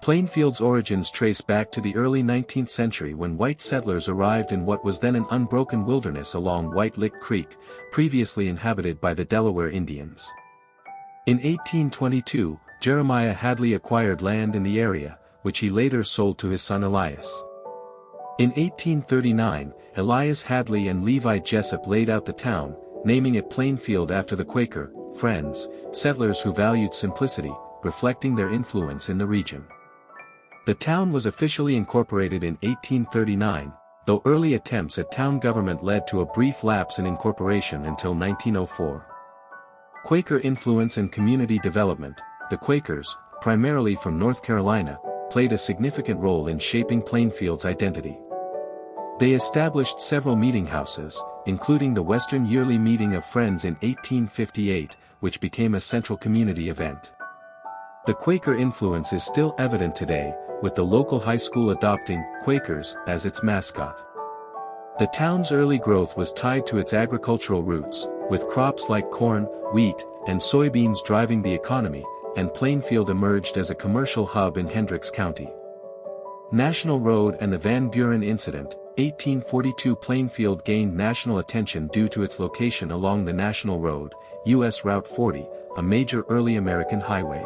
Plainfield's origins trace back to the early 19th century when white settlers arrived in what was then an unbroken wilderness along White Lick Creek, previously inhabited by the Delaware Indians. In 1822, Jeremiah Hadley acquired land in the area, which he later sold to his son Elias. In 1839, Elias Hadley and Levi Jessup laid out the town, naming it Plainfield after the Quaker, Friends, settlers who valued simplicity, reflecting their influence in the region. The town was officially incorporated in 1839, though early attempts at town government led to a brief lapse in incorporation until 1904. Quaker influence and community development. The Quakers, primarily from North Carolina, played a significant role in shaping Plainfield's identity. They established several meeting houses, including the Western Yearly Meeting of Friends in 1858, which became a central community event. The Quaker influence is still evident today, with the local high school adopting Quakers as its mascot. The town's early growth was tied to its agricultural roots, with crops like corn, wheat, and soybeans driving the economy, and Plainfield emerged as a commercial hub in Hendricks County. National Road and the Van Buren Incident. 1842 Plainfield gained national attention due to its location along the National Road, U.S. Route 40, a major early American highway.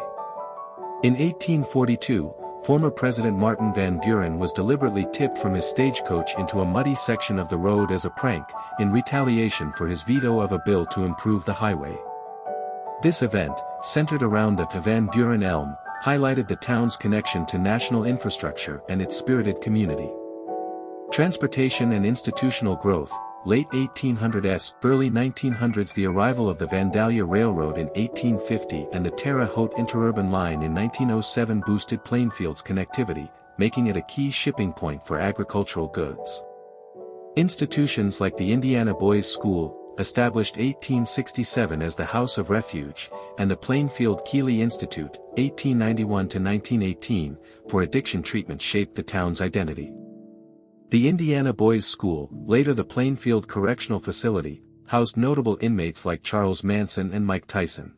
In 1842, former President Martin Van Buren was deliberately tipped from his stagecoach into a muddy section of the road as a prank, in retaliation for his veto of a bill to improve the highway. This event, centered around the Van Buren elm, highlighted the town's connection to national infrastructure and its spirited community. Transportation and institutional growth. Late 1800s, early 1900s. The arrival of the Vandalia Railroad in 1850 and the Terre Haute Interurban Line in 1907 boosted Plainfield's connectivity, making it a key shipping point for agricultural goods. Institutions like the Indiana Boys School, established 1867 as the House of Refuge, and the Plainfield Keeley Institute, 1891 to 1918, for addiction treatment shaped the town's identity. The Indiana Boys School, later the Plainfield Correctional Facility, housed notable inmates like Charles Manson and Mike Tyson.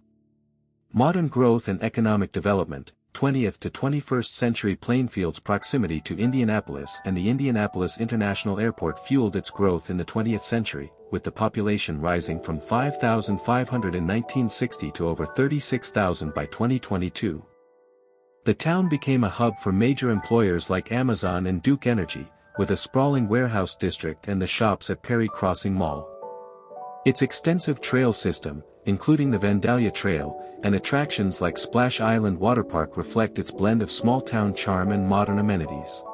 Modern growth and economic development. 20th to 21st century Plainfield's proximity to Indianapolis and the Indianapolis International Airport fueled its growth in the 20th century, with the population rising from 5,500 in 1960 to over 36,000 by 2022. The town became a hub for major employers like Amazon and Duke Energy, with a sprawling warehouse district and the shops at Perry Crossing Mall. Its extensive trail system, including the Vandalia Trail, and attractions like Splash Island Water Park reflect its blend of small-town charm and modern amenities.